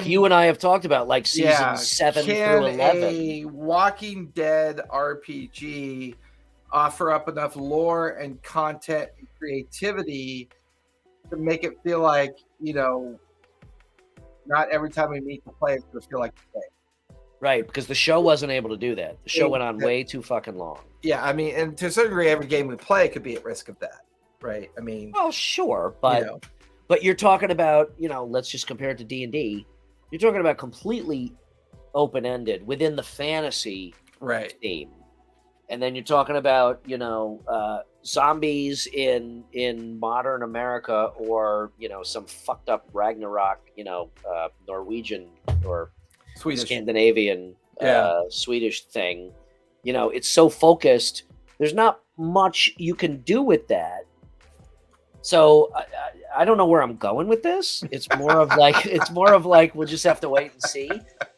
you and I have talked about, like season 7 through 11. A Walking Dead RPG offer up enough lore and content and creativity to make it feel like, you know, not every time we meet the player, it's going to feel like today. Right, because the show wasn't able to do that. The show went on way too fucking long. Yeah, I mean, and to a certain degree, every game we play could be at risk of that, right? I mean, well, sure, but you know. But you're talking about, you know, let's just compare it to D&D. You're talking about completely open-ended within the fantasy theme, and then you're talking about, you know, zombies in modern America, or, you know, some fucked up Ragnarok, you know, Norwegian or Swedish. Scandinavian, Swedish thing. You know, it's so focused. There's not much you can do with that. So I don't know where I'm going with this. It's more of like we'll just have to wait and see.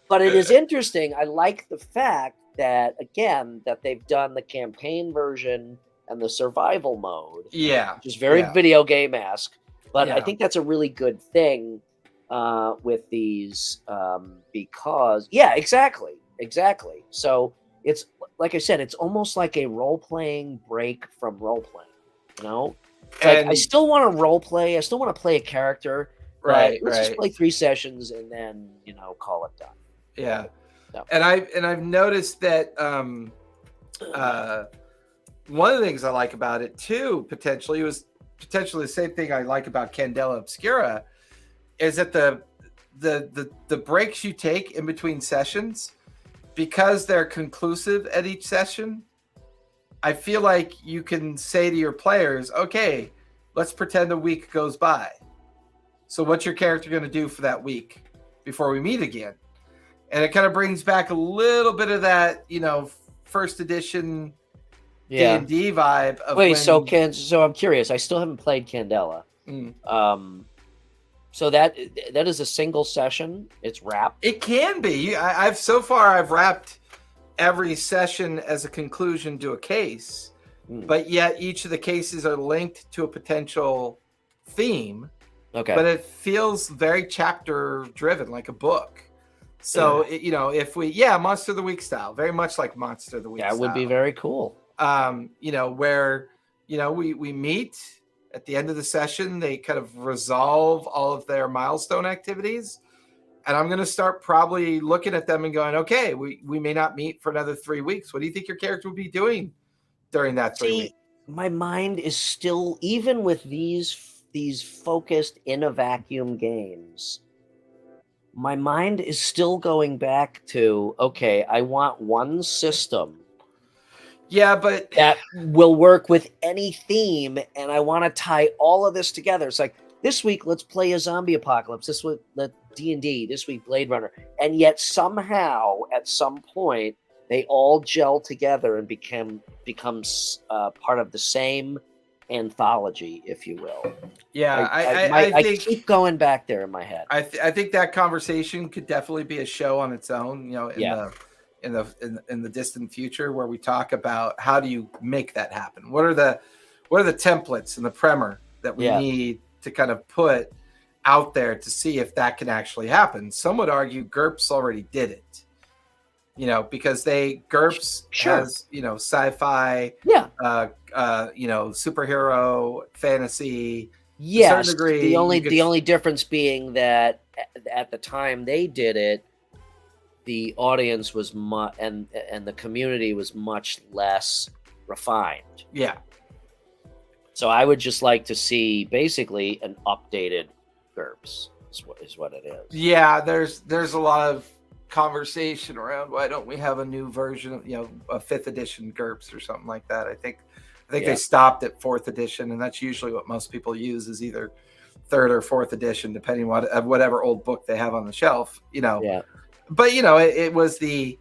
But it is interesting. I like the fact that, again, that they've done the campaign version and the survival mode. Yeah, which is very video game-esque. But I think that's a really good thing with these because exactly. So it's like I said, it's almost like a role-playing break from role-playing. You know, like I still want to role play. I still want to play a character. Let's just play 3 sessions and then, you know, call it done. Yeah. No. And I've noticed that one of the things I like about it too, potentially the same thing I like about Candela Obscura, is that the breaks you take in between sessions, because they're conclusive at each session, I feel like you can say to your players, okay, let's pretend a week goes by. So what's your character going to do for that week before we meet again? And it kind of brings back a little bit of that, you know, first edition D&D vibe. So I'm curious. I still haven't played Candela. So that is a single session. It's wrapped. It can be. I've wrapped every session as a conclusion to a case, but yet each of the cases are linked to a potential theme. Okay. But it feels very chapter driven, like a book. So, you know, if Monster of the Week style, very much like Monster of the Week style. That would be very cool. You know, where, you know, we meet at the end of the session, they kind of resolve all of their milestone activities. And I'm going to start probably looking at them and going, okay, we may not meet for another 3 weeks. What do you think your character would be doing during that 3 weeks? My mind is still, even with these focused in a vacuum games, my mind is still going back to, okay, I want one system. Yeah, but that will work with any theme, and I want to tie all of this together. It's like, this week, let's play a zombie apocalypse. This week, D&D. This week, Blade Runner. And yet somehow, at some point, they all gel together and becomes part of the same anthology, if you will. Yeah, I keep going back there in my head. I think that conversation could definitely be a show on its own. You know, in the distant future, where we talk about how do you make that happen? What are the templates and the primer that we need to kind of put out there to see if that can actually happen. Some would argue GURPS already did it, because GURPS has, sci-fi, superhero, fantasy. Yes, to a certain degree, the only difference being that at the time they did it, the audience was and the community was much less refined. Yeah. So I would just like to see basically an updated GURPS is what it is. Yeah, there's a lot of conversation around why don't we have a new version of, a 5th edition GURPS or something like that. I think they stopped at 4th edition, and that's usually what most people use, is either 3rd or 4th edition, depending on whatever old book they have on the shelf. Yeah. But it was the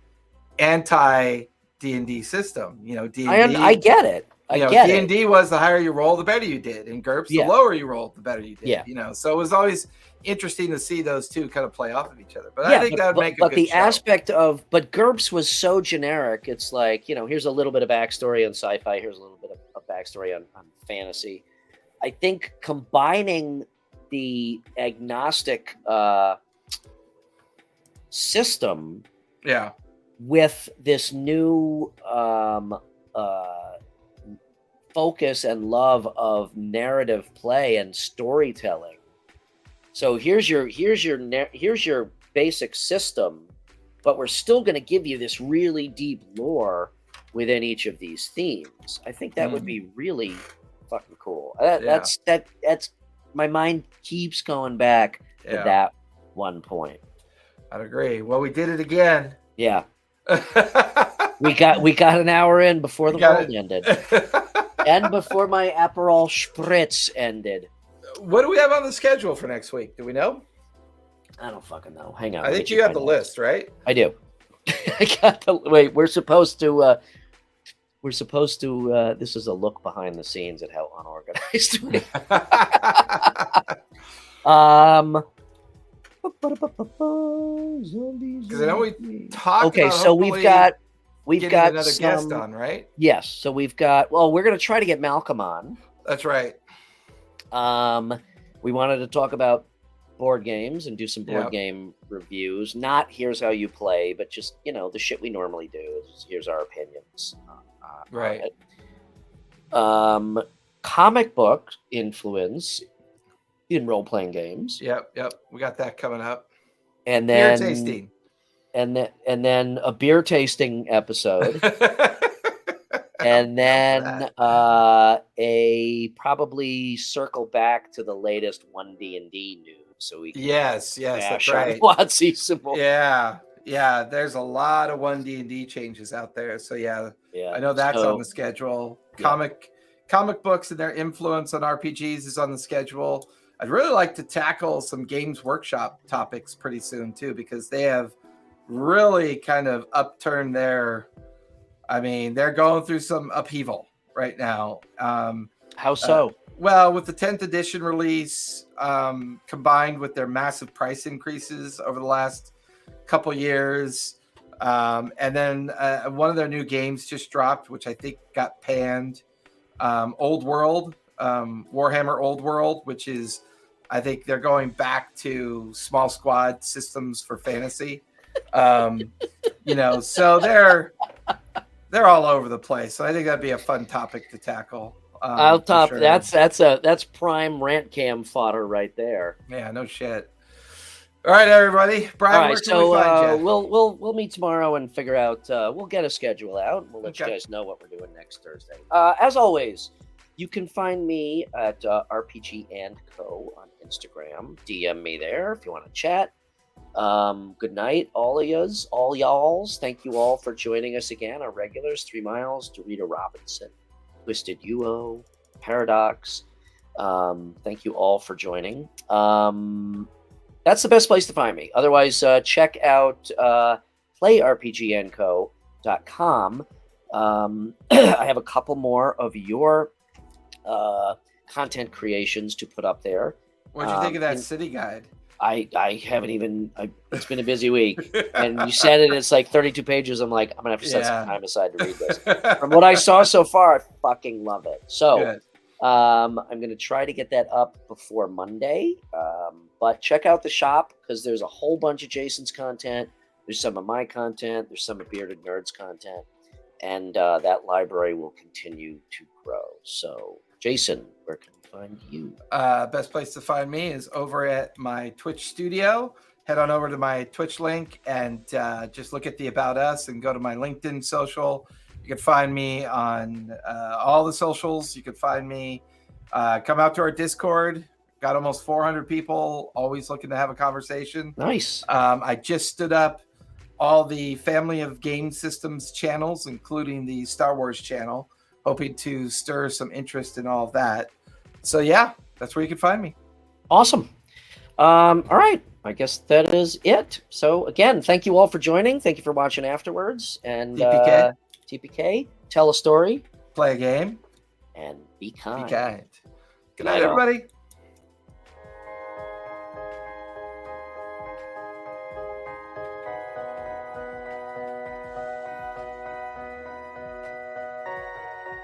anti D&D system. D&D. I get it. D&D was the higher you roll, the better you did. In GURPS, the lower you rolled, the better you did. Yeah. So it was always interesting to see those two kind of play off of each other. But I think that would make a good But the show. aspect of GURPS was so generic. It's like, here's a little bit of backstory on sci-fi. Here's a little bit of backstory on fantasy. I think combining the agnostic system with this new focus and love of narrative play and storytelling. So here's your basic system, but we're still going to give you this really deep lore within each of these themes. I think that would be really fucking cool. That's my mind keeps going back to that one point. I'd agree. Well, we did it again. Yeah. we got an hour in before the world ended. And before my Aperol Spritz ended. What do we have on the schedule for next week? Do we know? I don't fucking know. Hang on. I think you have the list, right? I do. I got the wait. We're supposed to. This is a look behind the scenes at how unorganized we are. Because I know we talked. Okay, so we've got another guest on, right? Yes. So we've got. Well, we're going to try to get Malcolm on. That's right. We wanted to talk about board games and do some board game reviews. Not here's how you play, but just the shit we normally do. Here's our opinions. Right. Comic book influence in role-playing games. Yep. We got that coming up. And then beer tasting. And then a beer tasting episode. And then a probably circle back to the latest 1D&D news, so we can yes, that's right. WotC some more. Yeah. There's a lot of 1D&D changes out there, so yeah. I know that's on the schedule. Comic books and their influence on RPGs is on the schedule. I'd really like to tackle some Games Workshop topics pretty soon too, because they have really kind of upturned their. I mean, they're going through some upheaval right now. How so? Well, with the 10th edition release, combined with their massive price increases over the last couple years, and then one of their new games just dropped, which I think got panned. Old World, Warhammer Old World, which is, I think they're going back to small squad systems for fantasy. So they're all over the place. So I think that'd be a fun topic to tackle. I'll top. Sure. That's prime rant cam fodder right there. Yeah, no shit. All right, everybody. Brian, all right, where can we find you? We'll meet tomorrow and figure out. We'll get a schedule out. We'll let you guys know what we're doing next Thursday. As always, you can find me at RPG&Co on Instagram. DM me there if you want to chat. Good night, all y'alls. Thank you all for joining us again. Our regulars: 3 Miles, Dorita Robinson, Twisted UO, Paradox. Thank you all for joining. That's the best place to find me. Otherwise, check out playrpgandco.com. I have a couple more of your content creations to put up there. What'd you think of that city guide? I haven't even. It's been a busy week, and you said it. It's like 32 pages. I'm like, I'm gonna have to set some time aside to read this. From what I saw so far, I fucking love it. So, I'm going to try to get that up before Monday. But check out the shop because there's a whole bunch of Jason's content. There's some of my content. There's some of Bearded Nerds content. And that library will continue to grow. So, Jason, where can we find you? Best place to find me is over at my Twitch studio. Head on over to my Twitch link and just look at the About Us and go to my LinkedIn social. You can find me on all the socials. You can find me. Come out to our Discord. Got almost 400 people, always looking to have a conversation. Nice. I just stood up all the Family of Game Systems channels, including the Star Wars channel, hoping to stir some interest in all of that. So, yeah, that's where you can find me. Awesome. All right. I guess that is it. So, again, thank you all for joining. Thank you for watching afterwards. And TPK, tell a story, play a game, and be kind. Be kind. Good night, everybody.